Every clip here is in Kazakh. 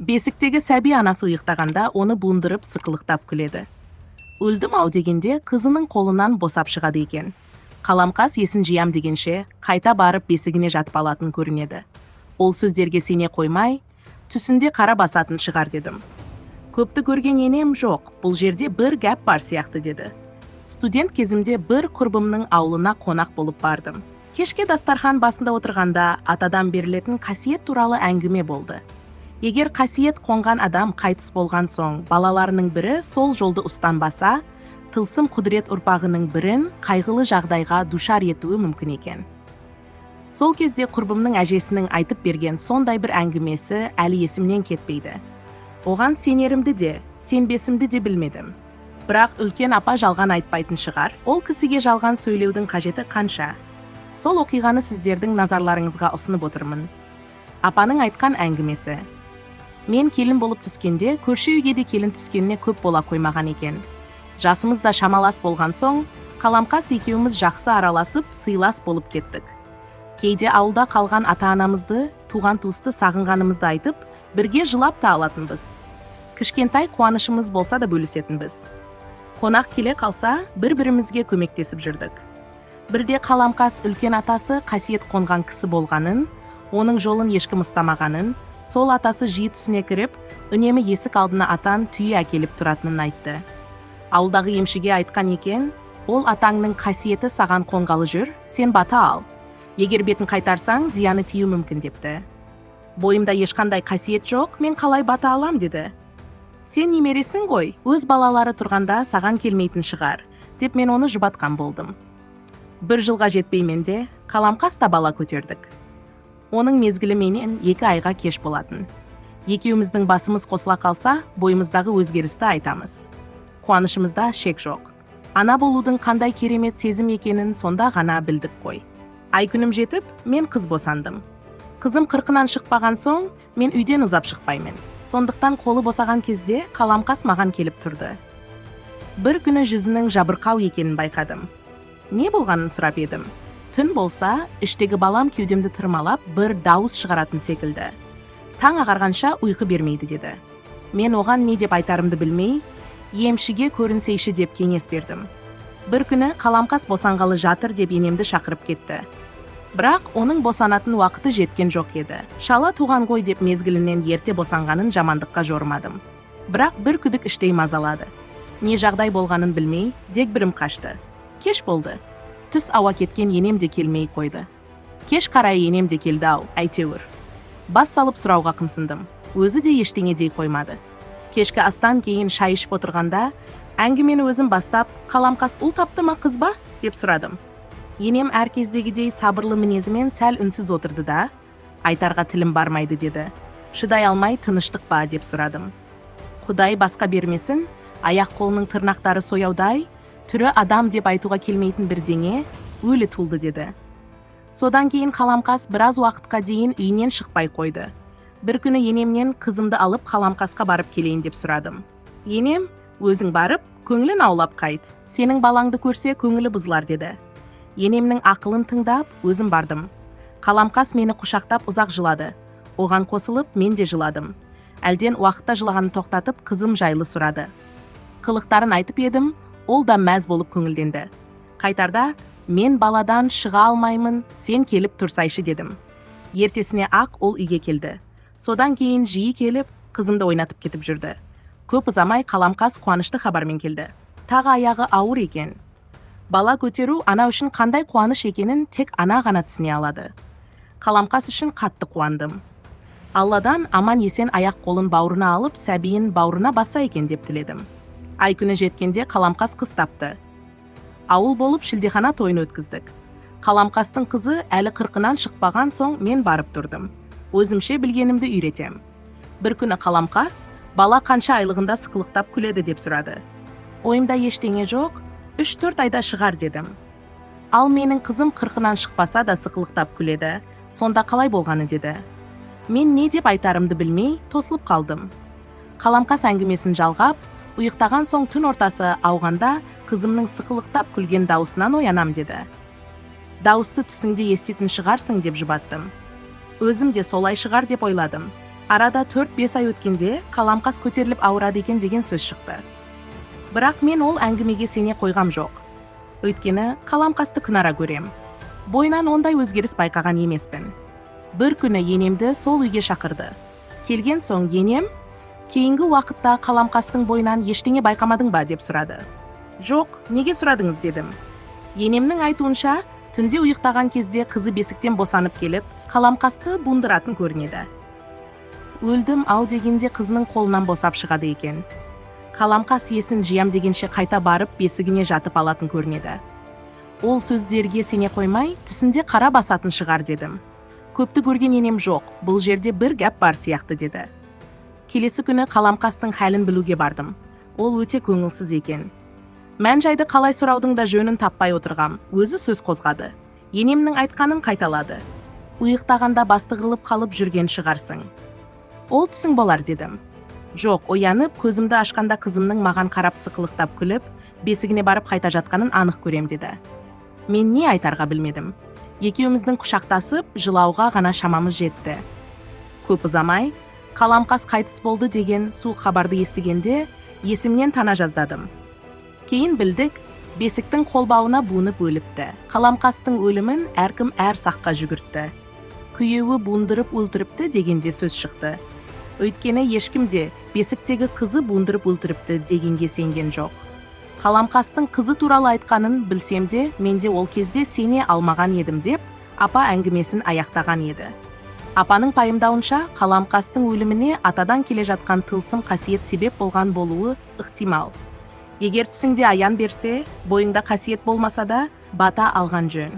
Бесіктегі сәби анасы ұйықтағанда оны буындырып сықылықтап күледі. Өлдім ау дегенде қызының қолынан босап шығады екен. Қаламқас есін жиям дегенше қайта барып бесігіне жатып алатын көрінеді. Ол сөздерге сене қоймай, түсінде қара басатын шығар дедім. Көпті көрген енем жоқ, бұл жерде бір гәп бар сияқты деді. Студент кезімде бір құрбымның аулына қонақ болып бардым. Кешке дастархан басында отырғанда атадан берілетін қасиет туралы әңгіме болды. Егер қасиет қонған адам қайтыс болған соң, балаларының бірі сол жолды ұстанбаса, тылсым құдірет ұрпағының бірін қайғылы жағдайға душар етуі мүмкін екен. Сол кезде құрбымның әжесінің айтып берген сондай бір әңгімесі әлі есімнен кетпейді. Оған сенерімді де, сенбесімді де білмедім. Бірақ үлкен апа жалған айтпайтын шығар. Ол кісіге жалған сөйлеудің қажеті қанша? Сол оқиғаны сіздердің назарларыңызға ұсынып отырмын. Апаның айтқан әңгімесі. Мен келін болып түскенде, көрші үйге де келін түскеніне көп бола қоймаған екен. Жасымыз да шамалас болған соң, Қаламқас екеуміз жақсы араласып, сыйлас болып кеттік. Кейде ауылда қалған ата-анамызды, туған туысты сағынғанымызды айтып, бірге жылап та алатынбыз. Кішкентай қуанышымыз болса да бөлісетінбіз. Қонақ келе қалса, бір-бірімізге көмектесіп жүрдік. Бірде Қаламқас үлкен атасы қасиет қонған кісі болғанын, оның жолын ешкім ұстамағанын, сол атасы жиі түсіне кіріп, үнемі есік алдына атан түйе әкеліп тұратынын айтты. Ауылдағы емшіге айтқан екен, ол атаңның қасиеті саған қонғалы жүр, сен бата ал. Егер бетін қайтарсаң, зияны тию мүмкін депті. Бойымда ешқандай қасиет жоқ, мен қалай бата алам деді. Сен немересің ғой, өз балалары тұрғанда саған келмейтін шығар, деп мен оны жұбатқан болдым. Бір жылға жетпеймен де Қаламқас та бала көтердік. Оның мезгілі менен 2 айға кеш болатын. Екеуміздің басымыз қосыла қалса, бойымыздағы өзгерісті айтамыз. Қуанышымызда шек жоқ. Ана болудың қандай керемет сезім екенін сонда ғана білдік қой. Ай күнім жетіп, мен қыз босандым. Қызым 40-нан шықпаған соң, мен үйден ұзап шықпаймын. Сондықтан қолы босаған кезде Қаламқас маған келіп тұрды. Бір күні жүзінің жабырқау екенін байқадым. Не болғанын сұрап едім. Түн болса, іштегі балам кеудемді тырмалап, бір дауыс шығаратын секілді. Таң ағарғанша ұйқы бермейді деді. Мен оған не деп айтарымды білмей, емшіге көрінсейші деп кеңес бердім. Бір күні Қаламқас босанғалы жатыр деп енемді шақырып кетті. Бірақ оның босанатын уақыты жеткен жоқ еді. Шала туған ғой деп мезгілінен ерте босанғанын жамандыққа жормадым. Бірақ бір күдік іштей мазалады. Не жағдай болғанын білмей, дегбірім қашты. Кеш болды. Түс ауа кеткен енем де келмей қойды. Кеш қарай енем де келді ау, әйтеуір. Бас салып сұрауға қымсындым. Өзі де ештеңе дей қоймады. Кешкі астан кейін шай ішіп отырғанда, әңгімені өзім бастап, Қаламқас ұл тапты ма қыз ба? деп сұрадым. Енем әр кездегідей сабырлы мінезімен сәл үнсіз отырды да, айтарға тілім бармайды деді. Шыдай алмай тыныштық па деп сұрадым. Құдай басқа бермесін, аяқ қолының тырнақтары сояудай, түрі адам деп айтуға келмейтін бірдеңе өлі туылды деді. Содан кейін Қаламқас біраз уақытқа дейін үйінен шықпай қойды. Бір күні енемнен қызымды алып Қаламқасқа барып келейін деп сұрадым. Енем, өзің барып, көңілін аулап қайт. Сенің балаңды көрсе көңілі бұзылар деді. Енемнің ақылын тыңдап, өзім бардым. Қаламқас мені құшақтап ұзақ жылады. Оған қосылып, мен де жыладым. Әлден уақытта жылағанын тоқтатып, қызым жайлы сұрады. Қылықтарын айтып едім, ол да мәз болып көңілденді. Қайтарда, мен баладан шыға алмаймын, сен келіп тұрсайшы дедім. Ертесіне ақ ол үйге келді. Содан кейін жиі келіп, қызымды ойнатып кетіп жүрді. Көп ұзамай Қаламқас қуанышты хабармен келді. Тағы аяғы ауыр екен. Бала көтеру ана үшін қандай қуаныш екенін тек ана ғана түсіне алады. Қаламқас үшін қатты қуандым. Алладан аман есен аяқ қолын бауырына алып, сәбиін бауырына баса екен деп тіледім. Ай күні жеткенде Қаламқас қыз тапты. Ауыл болып шілдехана тойын өткіздік. Қаламқастың қызы әлі 40-нан шықпаған соң мен барып тұрдым. Өзімше білгенімді үйретем. Бір күні Қаламқас, бала қанша айлығында сықылықтап күледі деп сұрады. Ойымда ештеңе жоқ, 3-4 айда шығар дедім. Ал менің қызым 40-нан шықпаса да сықылықтап күледі, сонда қалай болғаны деді. Мен не деп айтарымды білмей, тосылып қалдым. Қаламқас әңгімесін жалғап, ұйықтаған соң түн ортасы ауғанда қызымның сықылықтап күлген дауысынан оянам деді. Дауысты түсіңде еститін шығарсың деп жұбаттым. Өзім де солай шығар деп ойладым. Арада 4-5 ай өткенде қаламқас көтеріліп ауырады екен деген сөз шықты. Бірақ мен ол әңгімеге сене қойғам жоқ. Өйткені қаламқасты күнара көрем. Бойынан ондай өзгеріс байқаған емеспін. Бір күні енемді сол үйге шақырды. Келген соң енем, кейінгі уақытта қаламқастың бойынан ештеңе байқамадың ба деп сұрады. Жоқ, неге сұрадыңыз дедім. Енемнің айтуынша, түнде ұйықтаған кезде қызы бесіктен босанып келіп, қаламқасты буындыратын көрінеді. Өлдім ау дегенде қызының қолынан босап шығады екен. Қаламқас есін жиям дегенше қайта барып бесігіне жатып алатын көрінеді. Ол сөздерге сене қоймай, түсінде қара басатын шығар дедім. Көпті көрген енем жоқ, бұл жерде бір гәп бар сияқты деді. Келесі күні қаламқастың хәлін білуге бардым. Ол өте көңілсіз екен. Мән жайды қалай сұраудың да жөнін таппай отырғам, өзі сөз қозғады. Енемнің айтқанын қайталады. Ұйықтағанда бастығылып қалып жүрген шығарсың. Ол түсің болар дедім. Жоқ, оянып, көзімді ашқанда қызымның маған қарап сықылықтап күліп, бесігіне барып қайта жатқанын анық көрем деді. Мен не айтарға білмедім. Екеуміздің құшақтасып, жылауға ғана шамамыз жетті. Көп ұзамай, қаламқас қайтыс болды деген суық хабарды естігенде, есімнен тана жаздадым. Кейін білдік, бесіктің қолбауына буынып өліпті. Қаламқастың өлімін әркім әр саққа жүгіртті. Күйеуі буындырып өлтіріпті дегенде сөз шықты. Өйткені ешкімде бесіктегі қызы буындырып өлтіріпті дегенге сенген жоқ. Қаламқастың қызы туралы айтқанын білсемде, менде ол кезде сене алмаған едім деп, апа әңгімесін аяқтаған еді. Апаның пайымдауынша, қаламқастың өліміне атадан келе жатқан тылсым қасиет себеп болған болуы ықтимал. Егер түсіңде аян берсе, бойыңда қасиет болмаса да, бата алған жөн.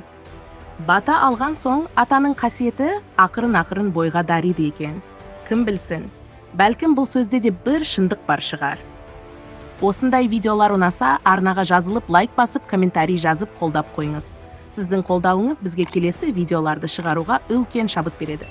Бата алған соң, атаның қасиеті ақырын-ақырын бойға дариды екен. Кім білсін, бәлкім бұл сөзде де бір шындық бар шығар. Осындай видеолар ұнаса, арнаға жазылып, лайк басып, комментарий жазып қолдап қойыңыз. Сіздің қолдауыңыз бізге келесі видеоларды шығаруға үлкен шабыт береді.